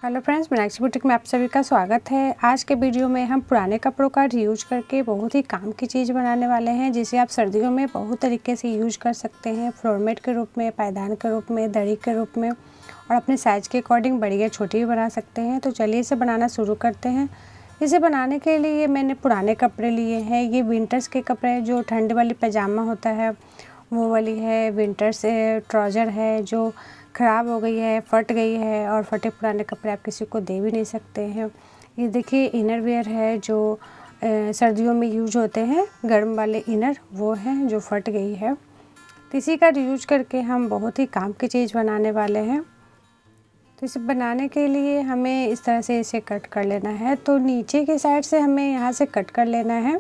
Hello friends, Meenakshi boutique में आप सभी का स्वागत है। आज के वीडियो में हम पुराने कपड़ों का रीयूज करके बहुत ही काम की चीज़ बनाने वाले हैं, जिसे आप सर्दियों में बहुत तरीके से यूज कर सकते हैं। फ्लोर मैट के रूप में, पायदान के रूप में, दरी के रूप में और अपने साइज़ के अकॉर्डिंग बड़ी या छोटी भी बना सकते हैं। तो चलिए इसे बनाना शुरू करते हैं। इसे बनाने के लिए मैंने पुराने कपड़े लिए हैं। ये विंटर्स के कपड़े, जो ठंड वाली पैजामा होता है वो वाली है। विंटर्स ट्राउज़र है जो ख़राब हो गई है, फट गई है, और फटे पुराने कपड़े आप किसी को दे भी नहीं सकते हैं। ये देखिए इनर वेयर है जो सर्दियों में यूज होते हैं, गर्म वाले इनर वो हैं जो फट गई है। तो इसी का यूज करके हम बहुत ही काम की चीज़ बनाने वाले हैं। तो इसे बनाने के लिए हमें इस तरह से इसे कट कर लेना है। तो नीचे की साइड से हमें यहाँ से कट कर लेना है,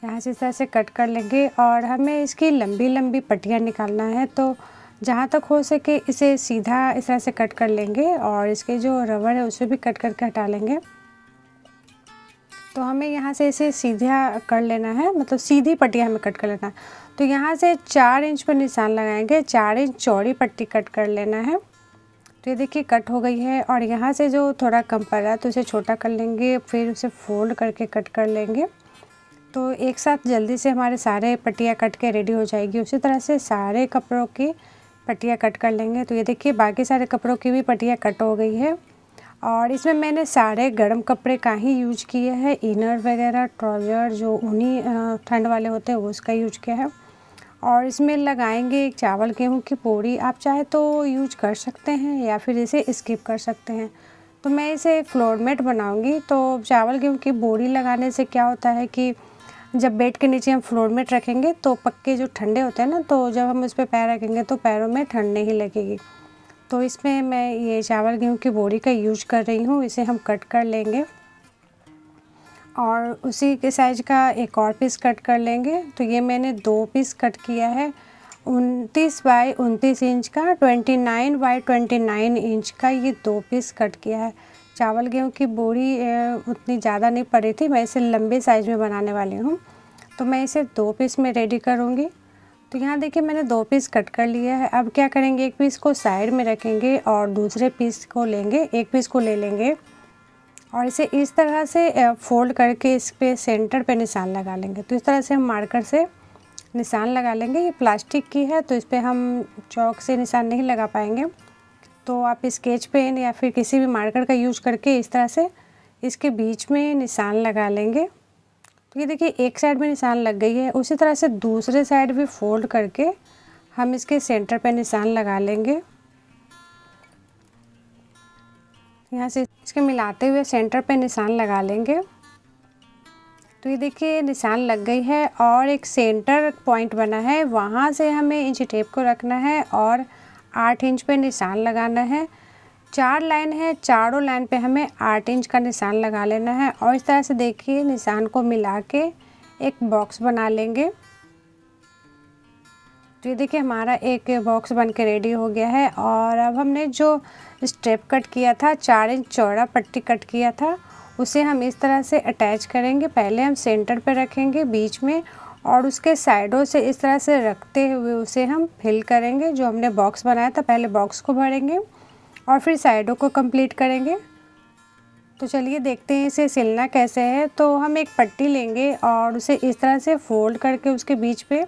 यहाँ से इस तरह से कट कर लेंगे और हमें इसकी लंबी लंबी पट्टियाँ निकालना है। तो जहाँ तक हो सके इसे सीधा इस तरह से कट कर लेंगे और इसके जो रबर है उसे भी कट करके हटा लेंगे। तो हमें यहाँ से इसे सीधा कर लेना है, मतलब सीधी पट्टियाँ हमें कट कर लेना है। तो यहाँ से 4 इंच पर निशान लगाएंगे, 4 इंच चौड़ी पट्टी कट कर लेना है। तो ये देखिए कट हो गई है और यहाँ से जो थोड़ा कम पड़ रहा है तो उसे छोटा कर लेंगे, फिर उसे फोल्ड करके कट कर लेंगे। तो एक साथ जल्दी से हमारे सारे पट्टियाँ कट के रेडी हो जाएगी। उसी तरह से सारे कपड़ों की पट्टियाँ कट कर लेंगे। तो ये देखिए बाकी सारे कपड़ों की भी पट्टियाँ कट हो गई है और इसमें मैंने सारे गर्म कपड़े का ही यूज किए हैं। इनर वगैरह ट्राउज़र जो ऊनी ठंड वाले होते हैं वो उसका यूज किया है। और इसमें लगाएंगे एक चावल गेहूँ की पूड़ी। आप चाहे तो यूज कर सकते हैं या फिर इसे स्किप कर सकते हैं। तो मैं इसे फ्लोर मैट बनाऊँगी। तो चावल गेहूँ की बोरी लगाने से क्या होता है कि जब बेड के नीचे हम फ्लोर मैट रखेंगे तो पक्के जो ठंडे होते हैं ना, तो जब हम उस पर पैर रखेंगे तो पैरों में ठंड नहीं लगेगी। तो इसमें मैं ये चावल गेहूँ की बोरी का यूज कर रही हूँ। इसे हम कट कर लेंगे और उसी के साइज का एक और पीस कट कर लेंगे। तो ये मैंने 2 पीस कट किया है, 29 बाई 29 इंच का, 29 बाई 29 इंच का ये 2 पीस कट किया है। चावल गेहूँ की बोरी उतनी ज़्यादा नहीं पड़ी थी, मैं इसे लंबे साइज़ में बनाने वाली हूँ। तो मैं इसे 2 पीस में रेडी करूँगी। तो यहाँ देखिए मैंने 2 पीस कट कर लिया है। अब क्या करेंगे, एक पीस को साइड में रखेंगे और दूसरे पीस को लेंगे, एक पीस को ले लेंगे और इसे इस तरह से फोल्ड करके इस पे सेंटर पे निशान लगा लेंगे। तो इस तरह से हम मार्कर से निशान लगा लेंगे। ये प्लास्टिक की है तो इस पर हम चौक से निशान नहीं लगा पाएंगे, तो आप स्केच पेन या फिर किसी भी मार्कर का यूज करके इस तरह से इसके बीच में निशान लगा लेंगे। तो ये देखिए एक साइड में निशान लग गई है। उसी तरह से दूसरे साइड भी फोल्ड करके हम इसके सेंटर पे निशान लगा लेंगे। यहाँ से इसके मिलाते हुए सेंटर पे निशान लगा लेंगे। तो ये देखिए निशान लग गई है और एक सेंटर पॉइंट बना है, वहाँ से हमें इंच टेप को रखना है और 8 इंच पे निशान लगाना है। 4 लाइन है, चारों लाइन पे हमें 8 इंच का निशान लगा लेना है और इस तरह से देखिए निशान को मिला के एक बॉक्स बना लेंगे। तो ये देखिए हमारा एक बॉक्स बन के रेडी हो गया है। और अब हमने जो स्ट्रेप कट किया था, 4 इंच चौड़ा पट्टी कट किया था, उसे हम इस तरह से अटैच करेंगे। पहले हम सेंटर पे रखेंगे बीच में और उसके साइडों से इस तरह से रखते हुए उसे हम फिल करेंगे। जो हमने बॉक्स बनाया था पहले बॉक्स को भरेंगे और फिर साइडों को कंप्लीट करेंगे। तो चलिए देखते हैं इसे सिलना कैसे है। तो हम एक पट्टी लेंगे और उसे इस तरह से फोल्ड करके उसके बीच पे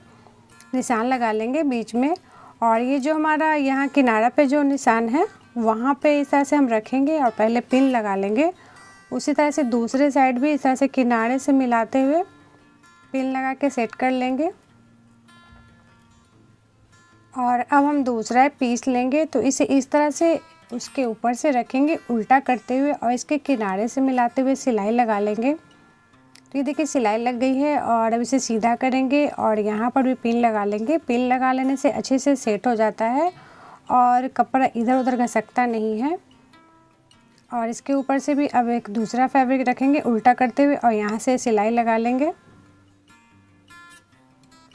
निशान लगा लेंगे बीच में, और ये जो हमारा यहाँ किनारा पे जो निशान है वहाँ पे इस तरह से हम रखेंगे और पहले पिन लगा लेंगे। उसी तरह से दूसरे साइड भी इस तरह से किनारे से मिलाते हुए पिन लगा के सेट कर लेंगे। और अब हम दूसरा पीस लेंगे तो इसे इस तरह से उसके ऊपर से रखेंगे उल्टा करते हुए और इसके किनारे से मिलाते हुए सिलाई लगा लेंगे। तो ये देखिए सिलाई लग गई है और अब इसे सीधा करेंगे और यहाँ पर भी पिन लगा लेंगे। पिन लगा लेने से अच्छे से सेट हो जाता है और कपड़ा इधर उधर घसकता नहीं है। और इसके ऊपर से भी अब एक दूसरा फैब्रिक रखेंगे उल्टा करते हुए और यहाँ से सिलाई लगा लेंगे।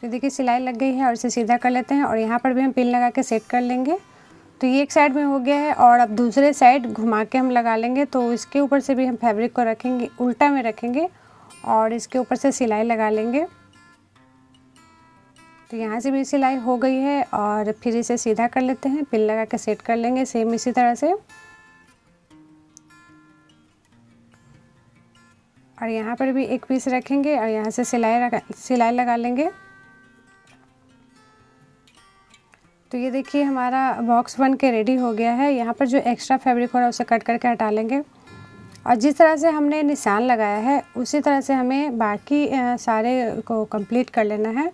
तो देखिए सिलाई लग गई है और इसे सीधा कर लेते हैं और यहाँ पर भी हम पिन लगा के सेट कर लेंगे। तो ये एक साइड में हो गया है और अब दूसरे साइड घुमा के हम लगा लेंगे। तो इसके ऊपर से भी हम फैब्रिक को रखेंगे, उल्टा में रखेंगे और इसके ऊपर से सिलाई लगा लेंगे। तो यहाँ से भी सिलाई हो गई है और फिर इसे सीधा कर लेते हैं, पिन लगा के सेट कर लेंगे सेम इसी तरह से। और यहाँ पर भी एक पीस रखेंगे और यहाँ से सिलाई लगा लेंगे। तो ये देखिए हमारा बॉक्स बन के रेडी हो गया है। यहाँ पर जो एक्स्ट्रा फैब्रिक हो रहा है उसे कट करके हटा लेंगे और जिस तरह से हमने निशान लगाया है उसी तरह से हमें बाकी सारे को कंप्लीट कर लेना है।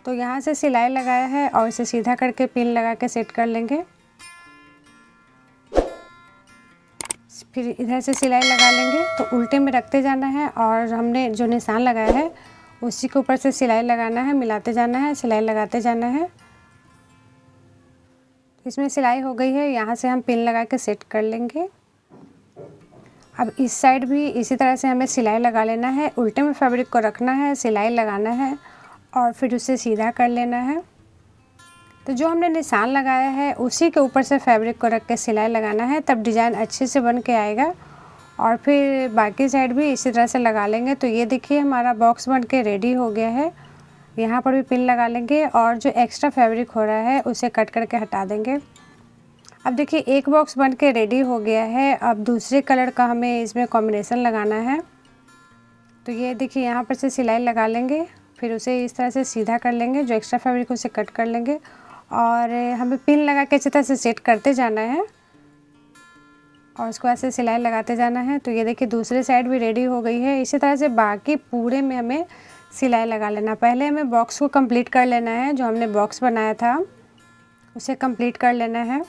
तो यहाँ से सिलाई लगाया है और इसे सीधा करके पिन लगा के सेट कर लेंगे। फिर इधर से सिलाई लगा लेंगे। तो उल्टे में रखते जाना है और हमने जो निशान लगाया है उसी के ऊपर से सिलाई लगाना है, मिलाते जाना है, सिलाई लगाते जाना है। इसमें सिलाई हो गई है, यहाँ से हम पिन लगा के सेट कर लेंगे। अब इस साइड भी इसी तरह से हमें सिलाई लगा लेना है। उल्टे में फैब्रिक को रखना है, सिलाई लगाना है और फिर उसे सीधा कर लेना है। तो जो हमने निशान लगाया है उसी के ऊपर से फैब्रिक को रख के सिलाई लगाना है, तब डिज़ाइन अच्छे से बन के आएगा। और फिर बाकी साइड भी इसी तरह से लगा लेंगे। तो ये देखिए हमारा बॉक्स बन के रेडी हो गया है। यहाँ पर भी पिन लगा लेंगे और जो एक्स्ट्रा फैब्रिक हो रहा है उसे कट करके हटा देंगे। अब देखिए एक बॉक्स बन के रेडी हो गया है। अब दूसरे कलर का हमें इसमें कॉम्बिनेशन लगाना है। तो ये देखिए यहाँ पर से सिलाई लगा लेंगे, फिर उसे इस तरह से सीधा कर लेंगे, जो एक्स्ट्रा फैब्रिक उसे कट कर लेंगे और हमें पिन लगा के अच्छी तरह से सेट करते जाना है और उसको ऐसे सिलाई लगाते जाना है। तो ये देखिए दूसरी साइड भी रेडी हो गई है। इसी तरह से बाकी पूरे में हमें सिलाई लगा लेना। पहले हमें बॉक्स को कंप्लीट कर लेना है, जो हमने बॉक्स बनाया था उसे कंप्लीट कर लेना है।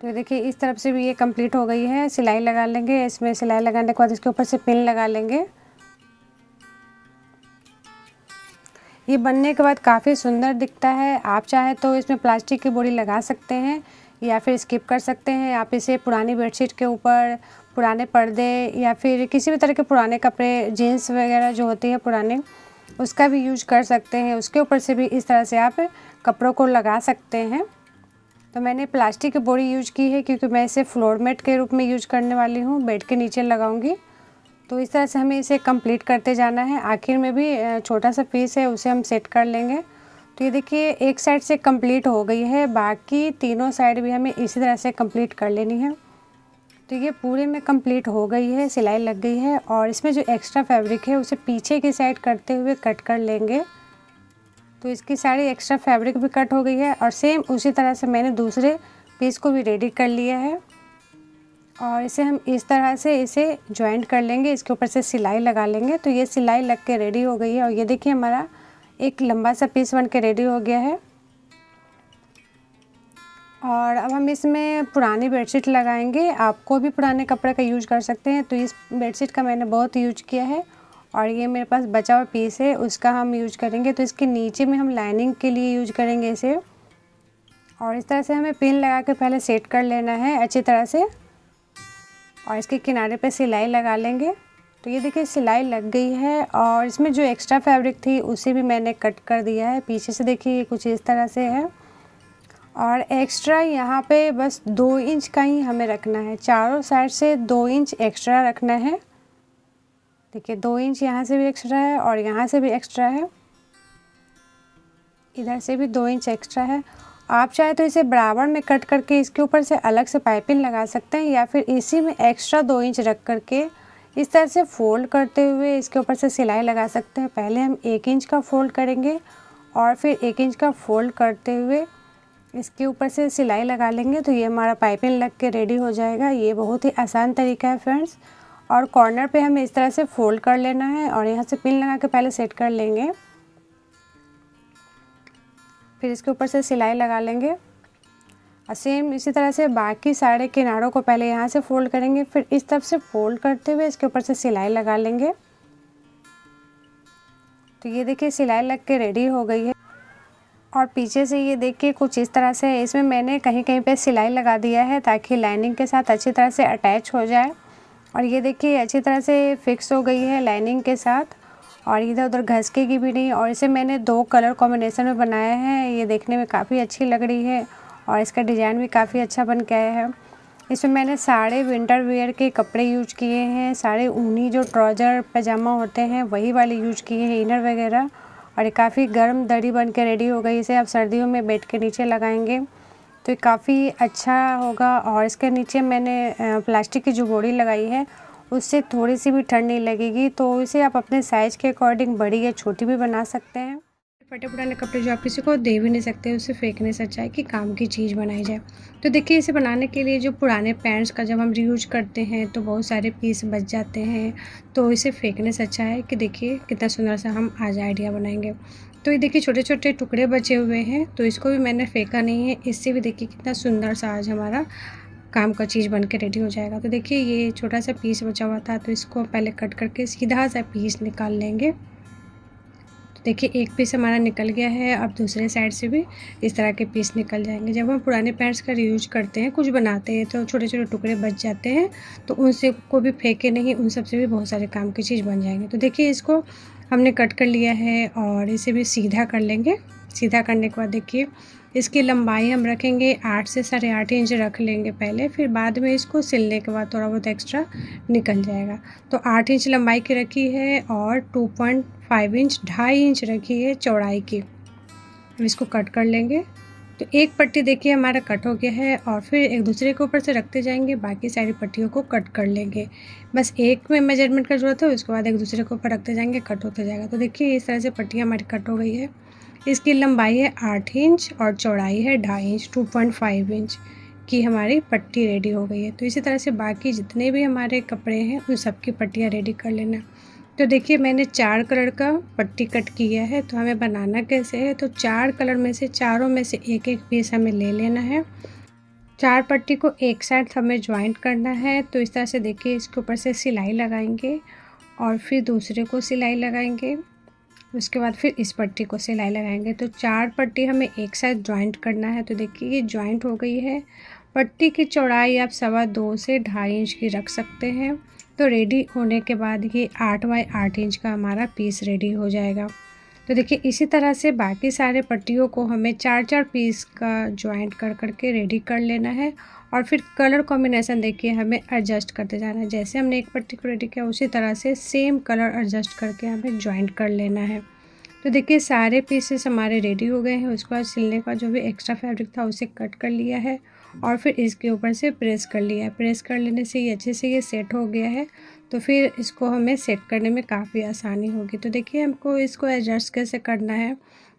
तो देखिए इस तरफ से भी ये कंप्लीट हो गई है। सिलाई लगा लेंगे, इसमें सिलाई लगाने के बाद इसके ऊपर से पिन लगा लेंगे। ये बनने के बाद काफ़ी सुंदर दिखता है। आप चाहे तो इसमें प्लास्टिक की बोरी लगा सकते हैं या फिर स्किप कर सकते हैं। आप इसे पुरानी बेडशीट के ऊपर, पुराने पर्दे या फिर किसी भी तरह के पुराने कपड़े, जीन्स वगैरह जो होती है पुराने, उसका भी यूज कर सकते हैं। उसके ऊपर से भी इस तरह से आप कपड़ों को लगा सकते हैं। तो मैंने प्लास्टिक की बोरी यूज की है क्योंकि मैं इसे फ्लोर मैट के रूप में यूज करने वाली हूँ, बेड के नीचे लगाऊंगी। तो इस तरह से हमें इसे कंप्लीट करते जाना है। आखिर में भी छोटा सा पीस है उसे हम सेट कर लेंगे। तो ये देखिए एक साइड से कंप्लीट हो गई है, बाकी तीनों साइड भी हमें इसी तरह से कंप्लीट कर लेनी है। तो ये पूरे में कंप्लीट हो गई है, सिलाई लग गई है और इसमें जो एक्स्ट्रा फैब्रिक है उसे पीछे की साइड करते हुए कट कर लेंगे। तो इसकी सारी एक्स्ट्रा फैब्रिक भी कट हो गई है और सेम उसी तरह से मैंने दूसरे पीस को भी रेडी कर लिया है और इसे हम इस तरह से इसे जॉइंट कर लेंगे। इसके ऊपर से सिलाई लगा लेंगे। तो ये सिलाई लग के रेडी हो गई है और ये देखिए हमारा एक लंबा सा पीस बन के रेडी हो गया है। और अब हम इसमें पुरानी बेडशीट लगाएंगे। आपको भी पुराने कपड़े का यूज कर सकते हैं। तो इस बेडशीट का मैंने बहुत यूज किया है और ये मेरे पास बचा हुआ पीस है, उसका हम यूज करेंगे। तो इसके नीचे में हम लाइनिंग के लिए यूज करेंगे इसे और इस तरह से हमें पिन लगा के पहले सेट कर लेना है अच्छी तरह से और इसके किनारे पे सिलाई लगा लेंगे। तो ये देखिए सिलाई लग गई है और इसमें जो एक्स्ट्रा फैब्रिक थी उसे भी मैंने कट कर दिया है। पीछे से देखिए कुछ इस तरह से है और एक्स्ट्रा यहाँ पे बस 2 इंच का ही हमें रखना है। चारों साइड से 2 इंच एक्स्ट्रा रखना है। देखिए 2 इंच यहाँ से भी एक्स्ट्रा है और यहाँ से भी एक्स्ट्रा है, इधर से भी 2 इंच एक्स्ट्रा है। आप चाहे तो इसे बराबर में कट करके इसके ऊपर से अलग से पाइपिंग लगा सकते हैं या फिर इसी में एक्स्ट्रा 2 इंच रख करके इस तरह से फोल्ड करते हुए इसके ऊपर से सिलाई लगा सकते हैं। पहले हम 1 इंच का फोल्ड करेंगे और फिर 1 इंच का फोल्ड करते हुए इसके ऊपर से सिलाई लगा लेंगे। तो ये हमारा पाइपिंग लग के रेडी हो जाएगा। ये बहुत ही आसान तरीका है फ्रेंड्स। और कॉर्नर पे हमें इस तरह से फोल्ड कर लेना है और यहाँ से पिन लगा के पहले सेट कर लेंगे, फिर इसके ऊपर से सिलाई लगा लेंगे और सेम इसी तरह से बाकी सारे किनारों को पहले यहाँ से फोल्ड करेंगे, फिर इस तरफ से फोल्ड करते हुए इसके ऊपर से सिलाई लगा लेंगे। तो ये देखिए सिलाई लग के रेडी हो गई है और पीछे से ये देखिए कुछ इस तरह से है। इसमें मैंने कहीं कहीं पे सिलाई लगा दिया है ताकि लाइनिंग के साथ अच्छी तरह से अटैच हो जाए और ये देखिए अच्छी तरह से फिक्स हो गई है लाइनिंग के साथ और इधर उधर घसकेगी भी नहीं। और इसे मैंने 2 कलर कॉम्बिनेशन में बनाया है। ये देखने में काफ़ी अच्छी लग रही है और इसका डिज़ाइन भी काफ़ी अच्छा बन के आया है। इसमें मैंने सारे विंटर वेयर के कपड़े यूज किए हैं, सारे ऊनी जो ट्राउज़र पैजामा होते हैं वही वाले यूज किए हैं, इनर वगैरह। और ये काफ़ी गर्म दरी बन के रेडी हो गई। इसे आप सर्दियों में बेड के नीचे लगाएंगे तो ये काफ़ी अच्छा होगा। और इसके नीचे मैंने प्लास्टिक की जो बोरी लगाई है उससे थोड़ी सी भी ठंड नहीं लगेगी, तो इसे आप अपने साइज़ के अकॉर्डिंग बड़ी या छोटी भी बना सकते हैं। फटे पुराने कपड़े जो आप किसी को दे भी नहीं सकते, उसे फेंकने से अच्छा है कि काम की चीज़ बनाई जाए। तो देखिए, इसे बनाने के लिए जो पुराने पैंट्स का जब हम रीयूज करते हैं तो बहुत सारे पीस बच जाते हैं, तो इसे फेंकने से अच्छा है कि देखिए कितना सुंदर सा हम आज आइडिया बनाएंगे। तो ये देखिए छोटे छोटे टुकड़े बचे हुए हैं, तो इसको भी मैंने फेंका नहीं है। इससे भी देखिए कितना सुंदर सा आज हमारा काम का चीज़ बन के रेडी हो जाएगा। तो देखिए ये छोटा सा पीस बचा हुआ था, तो इसको पहले कट करके सीधा सा पीस निकाल लेंगे। देखिए एक पीस हमारा निकल गया है। अब दूसरे साइड से भी इस तरह के पीस निकल जाएंगे। जब हम पुराने पैंट्स का रीयूज करते हैं, कुछ बनाते हैं, तो छोटे छोटे टुकड़े बच जाते हैं, तो उनसे को भी फेंके नहीं, उन सब से भी बहुत सारे काम की चीज़ बन जाएंगे। तो देखिए इसको हमने कट कर लिया है और इसे भी सीधा कर लेंगे। सीधा करने के बाद देखिए इसकी लंबाई हम रखेंगे 8 से 8.5 इंच रख लेंगे पहले, फिर बाद में इसको सिलने के बाद थोड़ा बहुत एक्स्ट्रा निकल जाएगा। तो 8 इंच लंबाई की रखी है और 2.5 इंच 2.5 इंच रखी है चौड़ाई की। अब इसको कट कर लेंगे। तो एक पट्टी देखिए हमारा कट हो गया है और फिर एक दूसरे के ऊपर से रखते जाएंगे, बाकी सारी पट्टियों को कट कर लेंगे। बस एक में मेजरमेंट का जरूरत है, उसके बाद एक दूसरे के ऊपर रखते जाएंगे, कट होते जाएगा। तो देखिए इस तरह से पट्टियाँ हमारी कट हो गई है। इसकी लंबाई है 8 इंच और चौड़ाई है 2.5 इंच, 2.5 इंच की हमारी पट्टी रेडी हो गई है। तो इसी तरह से बाकी जितने भी हमारे कपड़े हैं उन सब की पट्टियाँ रेडी कर लेना। तो देखिए मैंने 4 कलर का पट्टी कट किया है। तो हमें बनाना कैसे है, तो 4 कलर में से चारों में से एक एक पीस हमें ले लेना है। 4 पट्टी को एक साथ हमें ज्वाइंट करना है। तो इस तरह से देखिए इसके ऊपर से सिलाई लगाएंगे और फिर दूसरे को सिलाई लगाएंगे, उसके बाद फिर इस पट्टी को सिलाई लगाएंगे। तो 4 पट्टी हमें एक साथ ज्वाइंट करना है। तो देखिए ये ज्वाइंट हो गई है। पट्टी की चौड़ाई आप 2.25 से 2.5 इंच की रख सकते हैं। तो रेडी होने के बाद ये 8 बाई 8 इंच का हमारा पीस रेडी हो जाएगा। तो देखिए इसी तरह से बाकी सारे पट्टियों को हमें 4-4 पीस का ज्वाइंट कर करके रेडी कर लेना है। और फिर कलर कॉम्बिनेशन देखिए हमें एडजस्ट करते जाना है। जैसे हमने एक पट्टी को रेडी किया उसी तरह से सेम कलर एडजस्ट करके हमें ज्वाइंट कर लेना है। तो देखिए सारे पीसेस हमारे रेडी हो गए हैं। उसके बाद सिलने का जो भी एक्स्ट्रा फैब्रिक था उसे कट कर लिया है और फिर इसके ऊपर से प्रेस कर लिया है। प्रेस कर लेने से ये अच्छे से ये सेट हो गया है। तो फिर इसको हमें सेट करने में काफ़ी आसानी होगी। तो देखिए हमको इसको एडजस्ट कैसे करना है,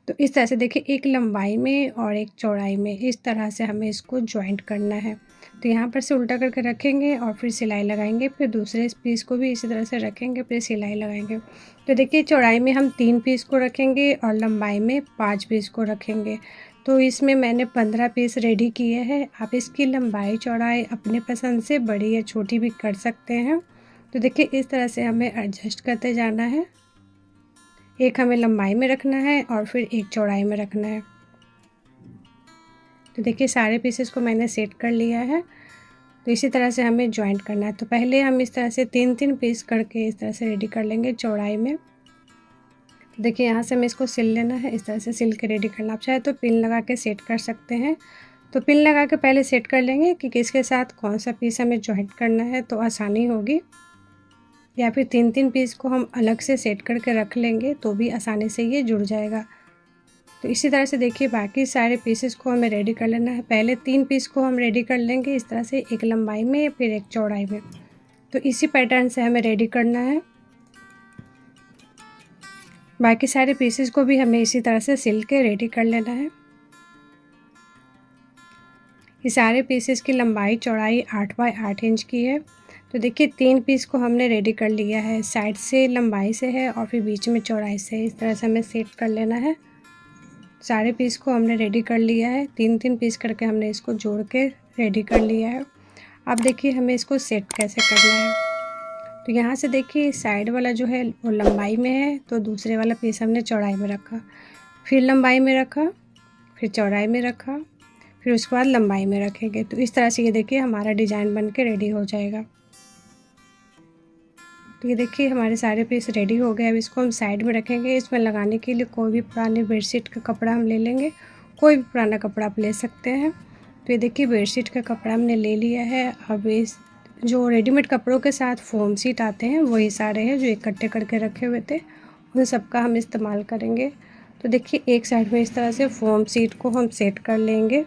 तो इस तरह से देखिए एक लंबाई में और एक चौड़ाई में इस तरह से हमें इसको ज्वाइंट करना है। तो यहाँ पर से उल्टा करके रखेंगे और फिर सिलाई लगाएंगे, फिर दूसरे पीस को भी इसी तरह से रखेंगे, फिर सिलाई लगाएंगे। तो देखिए चौड़ाई में हम 3 पीस को रखेंगे और लंबाई में 5 पीस को रखेंगे। तो इसमें मैंने 15 पीस रेडी किए हैं। आप इसकी लंबाई चौड़ाई अपने पसंद से बड़ी या छोटी भी कर सकते हैं। तो देखिए इस तरह से हमें एडजस्ट करते जाना है। एक हमें लंबाई में रखना है और फिर एक चौड़ाई में रखना है। तो देखिए सारे पीसेस को मैंने सेट कर लिया है। तो इसी तरह से हमें ज्वाइंट करना है। तो पहले हम इस तरह से 3-3 पीस करके इस तरह से रेडी कर लेंगे चौड़ाई में। देखिए यहाँ से हमें इसको सिल लेना है, इस तरह से सिल के रेडी करना। आप चाहे तो पिन लगा के सेट कर सकते हैं। तो पिन लगा के पहले सेट कर लेंगे कि किसके साथ कौन सा पीस हमें ज्वाइंट करना है, तो आसानी होगी। या फिर 3-3 पीस को हम अलग से सेट करके रख लेंगे तो भी आसानी से ये जुड़ जाएगा। तो इसी तरह से देखिए बाकी सारे पीसेस को हमें रेडी कर लेना है। पहले 3 पीस को हम रेडी कर लेंगे इस तरह से, एक लंबाई में फिर एक चौड़ाई में। तो इसी पैटर्न से हमें रेडी करना है। बाकी सारे पीसेस को भी हमें इसी तरह से सिल के रेडी कर लेना है। ये सारे पीसेस की लंबाई चौड़ाई 8 बाई 8 इंच की है। तो देखिए 3 पीस को हमने रेडी कर लिया है, साइड से लंबाई से है और फिर बीच में चौड़ाई से। इस तरह से हमें सेट कर लेना है। सारे पीस को हमने रेडी कर लिया है। 3-3 पीस करके हमने इसको जोड़ के रेडी कर लिया है। अब देखिए हमें इसको सेट कैसे करना है। तो यहाँ से देखिए साइड वाला जो है वो लंबाई में है, तो दूसरे वाला पीस हमने चौड़ाई में रखा, फिर लंबाई में रखा, फिर चौड़ाई में रखा, फिर उसके बाद लंबाई में रखेंगे। तो इस तरह से ये देखिए हमारा डिज़ाइन बन के रेडी हो जाएगा। तो ये देखिए हमारे सारे पीस रेडी हो गए। अब इसको हम साइड में रखेंगे। इसमें लगाने के लिए कोई भी पुरानी बेडशीट का कपड़ा हम ले लेंगे, कोई भी पुराना कपड़ा आप ले सकते हैं। तो ये देखिए बेडशीट का कपड़ा हमने ले लिया है। अब इस जो रेडीमेड कपड़ों के साथ फोम सीट आते हैं वही सारे हैं जो इकट्ठे करके रखे हुए थे, उन सब का हम इस्तेमाल करेंगे। तो देखिए एक साइड में इस तरह से फोम सीट को हम सेट कर लेंगे।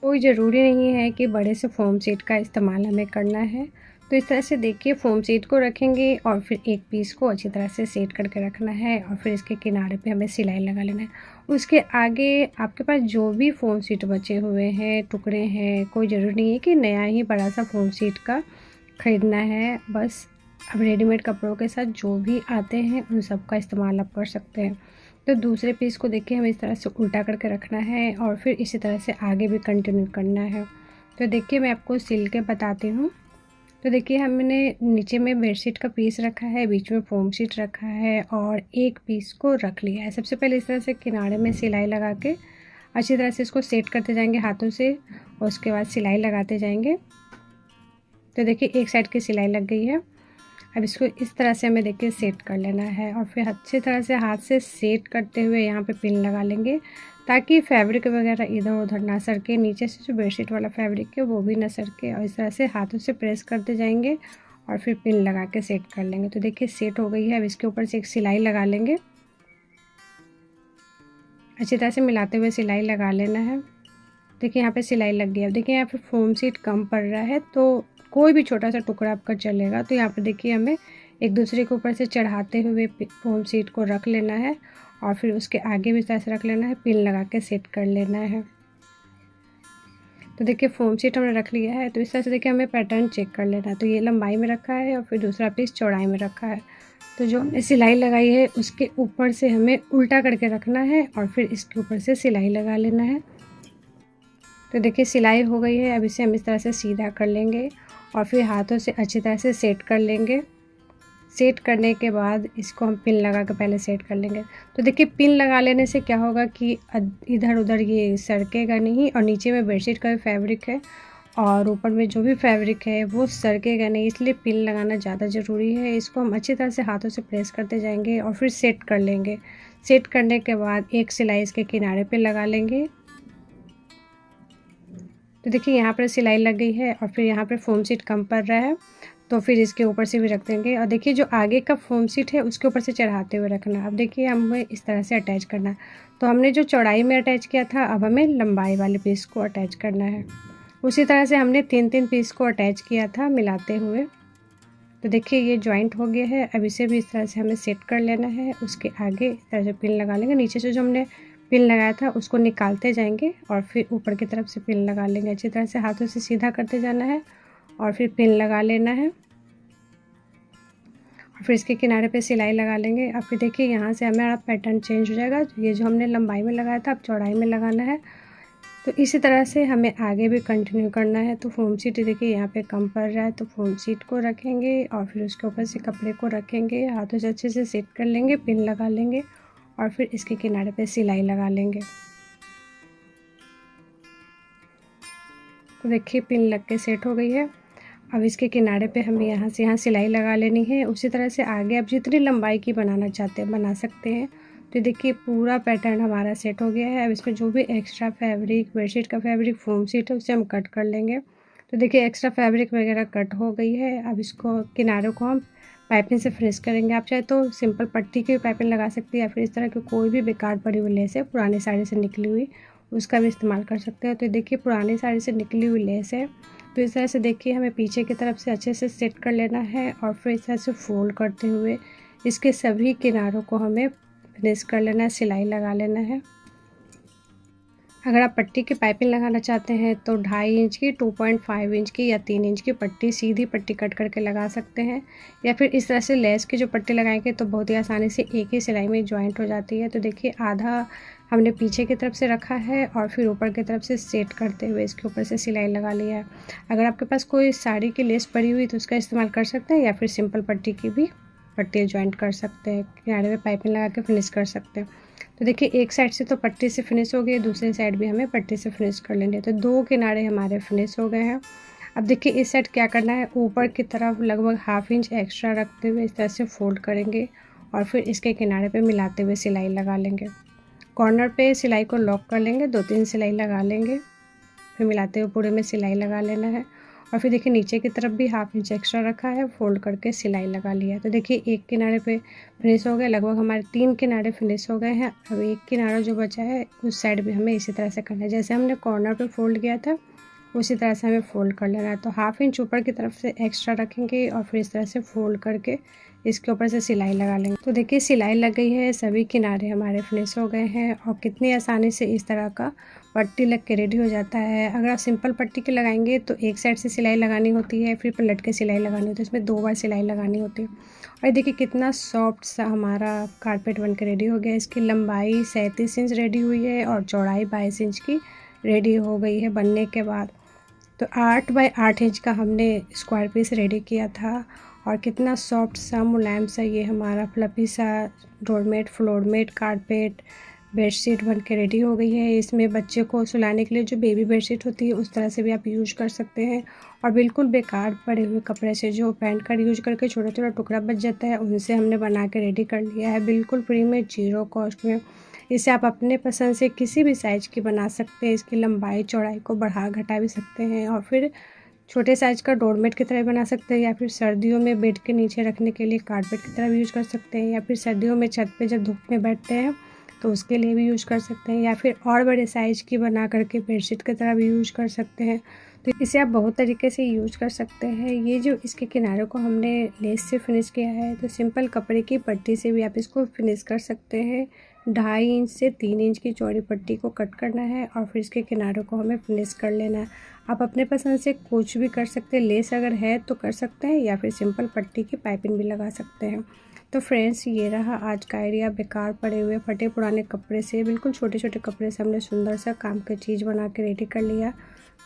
कोई ज़रूरी नहीं है कि बड़े से फोम शीट का इस्तेमाल हमें करना है। तो इस तरह से देखिए फोम शीट को रखेंगे और फिर एक पीस को अच्छी तरह से सेट करके रखना है और फिर इसके किनारे पे हमें सिलाई लगा लेना है। उसके आगे आपके पास जो भी फोम शीट बचे हुए हैं, टुकड़े हैं, कोई ज़रूरी नहीं है कि नया ही बड़ा सा फोम शीट का ख़रीदना है। बस अब रेडीमेड कपड़ों के साथ जो भी आते हैं उन सब का इस्तेमाल आप कर सकते हैं। तो दूसरे पीस को देखिए हमें इस तरह से उल्टा करके रखना है और फिर इसी तरह से आगे भी कंटिन्यू करना है। तो देखिए मैं आपको सिल के बताती हूँ। तो देखिए हमने नीचे में बेडशीट का पीस रखा है, बीच में फोम शीट रखा है और एक पीस को रख लिया है। सबसे पहले इस तरह से किनारे में सिलाई लगा के अच्छी तरह से इसको सेट करते जाएंगे हाथों से और उसके बाद सिलाई लगाते जाएंगे। तो देखिए एक साइड की सिलाई लग गई है। अब इसको इस तरह से हमें देखिए सेट कर लेना है और फिर अच्छी तरह से हाथ से सेट करते हुए यहाँ पे पिन लगा लेंगे ताकि फैब्रिक वगैरह इधर उधर ना सरके, नीचे से जो बेडशीट वाला फैब्रिक है वो भी ना सरके। और इस तरह से हाथों से प्रेस करते जाएंगे और फिर पिन लगा के सेट कर लेंगे। तो देखिए सेट हो गई है। अब इसके ऊपर से एक सिलाई लगा लेंगे, अच्छी तरह से मिलाते हुए सिलाई लगा लेना है। देखिए यहाँ पे सिलाई लग गई। अब देखिए यहाँ पे फोम शीट कम पड़ रहा है तो कोई भी छोटा सा टुकड़ा आपका चलेगा। तो यहाँ पे देखिए हमें एक दूसरे के ऊपर से चढ़ाते हुए फोम शीट को रख लेना है और फिर उसके आगे भी इस तरह से रख लेना है, पिन लगा के सेट कर लेना है। तो देखिए फोम शीट हमने रख लिया है। तो इस तरह से देखिए हमें पैटर्न चेक कर लेना है। तो ये लंबाई में रखा है और फिर दूसरा पीस चौड़ाई में रखा है। तो जो हमने सिलाई लगाई है उसके ऊपर से हमें उल्टा करके रखना है और फिर इसके ऊपर से सिलाई लगा लेना है। तो देखिए सिलाई हो गई है। अब इसे हम इस तरह से सीधा कर लेंगे और फिर हाथों से अच्छी तरह से सेट कर लेंगे। सेट करने के बाद इसको हम पिन लगा के पहले सेट कर लेंगे। तो देखिए पिन लगा लेने से क्या होगा कि इधर उधर ये सरकेगा नहीं और नीचे में बेडशीट का भी फैब्रिक है और ऊपर में जो भी फैब्रिक है वो सरकेगा नहीं, इसलिए पिन लगाना ज़्यादा ज़रूरी है। इसको हम अच्छी तरह से हाथों से प्रेस करते जाएंगे और फिर सेट कर लेंगे। सेट करने के बाद एक सिलाई इसके किनारे पे लगा लेंगे। तो देखिए यहाँ पर सिलाई लग गई है और फिर यहाँ पर फोम शीट कम पड़ रहा है तो फिर इसके ऊपर से भी रख देंगे। और देखिए जो आगे का फोम शीट है उसके ऊपर से चढ़ाते हुए रखना। अब देखिए हमें इस तरह से अटैच करना है। तो हमने जो चौड़ाई में अटैच किया था अब हमें लंबाई वाले पीस को अटैच करना है। उसी तरह से हमने 3-3 पीस को अटैच किया था मिलाते हुए। तो देखिए ये जॉइंट हो गया है। अब इसे भी इस तरह से हमें सेट कर लेना है। उसके आगे इस तरह से पिन लगा लेंगे। नीचे से जो हमने पिन लगाया था उसको निकालते जाएंगे और फिर ऊपर की तरफ से पिन लगा लेंगे। अच्छी तरह से हाथों से सीधा करते जाना है और फिर पिन लगा लेना है और फिर इसके किनारे पे सिलाई लगा लेंगे। अब फिर देखिए यहाँ से हमारा पैटर्न चेंज हो जाएगा। ये जो हमने लंबाई में लगाया था अब चौड़ाई में लगाना है। तो इसी तरह से हमें आगे भी कंटिन्यू करना है। तो फोम शीट देखिए यहाँ पे कम पड़ रहा है तो फोम शीट को रखेंगे और फिर उसके ऊपर से कपड़े को रखेंगे, हाथों से अच्छे से सेट कर लेंगे, पिन लगा लेंगे और फिर इसके किनारे पे सिलाई लगा लेंगे। तो देखिए पिन लग के सेट हो गई है। अब इसके किनारे पे हमें यहाँ से यहाँ सिलाई लगा लेनी है। उसी तरह से आगे आप जितनी लंबाई की बनाना चाहते हैं बना सकते हैं। तो देखिए पूरा पैटर्न हमारा सेट हो गया है। अब इसमें जो भी एक्स्ट्रा फैब्रिक, बेडशीट का फैब्रिक, फोम शीट है उसे हम कट कर लेंगे। तो देखिए एक्स्ट्रा फैब्रिक वगैरह कट हो गई है। अब इसको किनारों को हम पाइपिंग से फिनिश करेंगे। आप चाहे तो सिंपल पट्टी की पाइपिंग लगा सकते हैं या फिर इस तरह की कोई भी बेकार पड़ी हुई लेस है पुरानी साड़ी से निकली हुई उसका भी इस्तेमाल कर सकते हैं। तो देखिए पुरानी साड़ी से निकली हुई लेस है। तो इस तरह से देखिए हमें पीछे की तरफ से अच्छे से सेट कर लेना है और फिर इस तरह से फोल्ड करते हुए इसके सभी किनारों को हमें फिनिश कर लेना है, सिलाई लगा लेना है। अगर आप पट्टी की पाइपिंग लगाना चाहते हैं तो 2.5 इंच की, 2.5 इंच की या 3 इंच की पट्टी, सीधी पट्टी कट करके लगा सकते हैं या फिर इस तरह से लेस की जो पट्टी लगाएंगे तो बहुत ही आसानी से एक ही सिलाई में जॉइंट हो जाती है। तो देखिए आधा हमने पीछे की तरफ से रखा है और फिर ऊपर की तरफ से सेट करते हुए इसके ऊपर से सिलाई लगा लिया है। अगर आपके पास कोई साड़ी की लेस पड़ी हुई तो उसका इस्तेमाल कर सकते हैं या फिर सिंपल पट्टी की भी पट्टी जॉइंट कर सकते हैं, किनारे में पाइपिंग लगा के फिनिश कर सकते हैं। तो देखिए एक साइड से तो पट्टी से फिनिश हो गई, दूसरी साइड भी हमें पट्टी से फिनिश कर लेंगे। तो 2 किनारे हमारे फिनिश हो गए हैं। अब देखिए इस साइड क्या करना है, ऊपर की तरफ लगभग 1/2 इंच एक्स्ट्रा रखते हुए इस तरह से फोल्ड करेंगे और फिर इसके किनारे पे मिलाते हुए सिलाई लगा लेंगे। कॉर्नर पे सिलाई को लॉक कर लेंगे, 2-3 सिलाई लगा लेंगे, फिर मिलाते हुए पूरे में सिलाई लगा लेना है और फिर देखिए नीचे की तरफ भी 1/2 इंच एक्स्ट्रा रखा है, फोल्ड करके सिलाई लगा लिया। तो देखिए एक किनारे पे फिनिश हो गया, लगभग हमारे 3 किनारे फिनिश हो गए हैं। अब एक किनारा जो बचा है उस साइड भी हमें इसी तरह से करना है, जैसे हमने कॉर्नर पे फोल्ड किया था उसी तरह से हमें फ़ोल्ड कर लेना है। तो 1/2 इंच ऊपर की तरफ से एक्स्ट्रा रखेंगे और फिर इस तरह से फ़ोल्ड करके इसके ऊपर से सिलाई लगा लेंगे। तो देखिए सिलाई लग गई है, सभी किनारे हमारे फिनिश हो गए हैं और कितनी आसानी से इस तरह का पट्टी लग के रेडी हो जाता है। अगर आप सिंपल पट्टी के लगाएंगे तो एक साइड से सिलाई लगानी होती है, फिर पलट के सिलाई लगानी होती है, इसमें 2 बार सिलाई लगानी होती है। और देखिए कितना सॉफ्ट सा हमारा कारपेट बन के रेडी हो गया। इसकी लंबाई 37 इंच रेडी हुई है और चौड़ाई 22 इंच की रेडी हो गई है बनने के बाद। तो 8 बाय 8 इंच का हमने स्क्वायर पीस रेडी किया था और कितना सॉफ्ट सा मुलायम सा ये हमारा फ्लफी सा डोरमेट, फ्लोरमेट, कारपेट, बेडशीट बन के रेडी हो गई है। इसमें बच्चे को सुलाने के लिए जो बेबी बेडशीट होती है उस तरह से भी आप यूज कर सकते हैं और बिल्कुल बेकार पड़े हुए कपड़े से जो पहन कर यूज करके छोटा छोटा टुकड़ा बच जाता है उनसे हमने बना के रेडी कर लिया है, बिल्कुल फ्री में, 0 कॉस्ट में। इसे आप अपने पसंद से किसी भी साइज़ की बना सकते हैं। इसकी लंबाई चौड़ाई को बढ़ा घटा भी सकते हैं और फिर छोटे साइज़ का डोरमेट की तरह बना सकते हैं या फिर सर्दियों में बेड के नीचे रखने के लिए कारपेट की तरह भी यूज़ कर सकते हैं या फिर सर्दियों में छत पे जब धूप में बैठते हैं तो उसके लिए भी यूज़ कर सकते हैं या फिर और बड़े साइज़ की बना करके बेडशीट की तरह भी यूज़ कर सकते हैं। तो इसे आप बहुत तरीके से यूज़ कर सकते हैं। ये जो इसके किनारों को हमने लेस से फिनिश किया है तो सिंपल कपड़े की पट्टी से भी आप इसको फिनिश कर सकते हैं। 2.5 इंच से 3 इंच की चौड़ी पट्टी को कट करना है और फिर इसके किनारों को हमें फिनिश कर लेना है। आप अपने पसंद से कुछ भी कर सकते हैं, लेस अगर है तो कर सकते हैं या फिर सिंपल पट्टी की पाइपिंग भी लगा सकते हैं। तो फ्रेंड्स ये रहा आज का आइडिया। बेकार पड़े हुए फटे पुराने कपड़े से, बिल्कुल छोटे छोटे कपड़े से हमने सुंदर सा काम की चीज़ बना के रेडी कर लिया।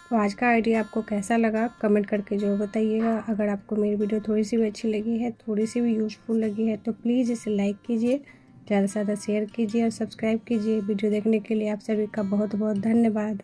तो आज का आइडिया आपको कैसा लगा कमेंट करके ज़रूर बताइएगा। अगर आपको मेरी वीडियो थोड़ी सी भी अच्छी लगी है, थोड़ी सी भी यूज़फुल लगी है तो प्लीज़ इसे लाइक कीजिए, ज़्यादा से ज़्यादा शेयर कीजिए और सब्सक्राइब कीजिए। वीडियो देखने के लिए आप सभी का बहुत बहुत धन्यवाद।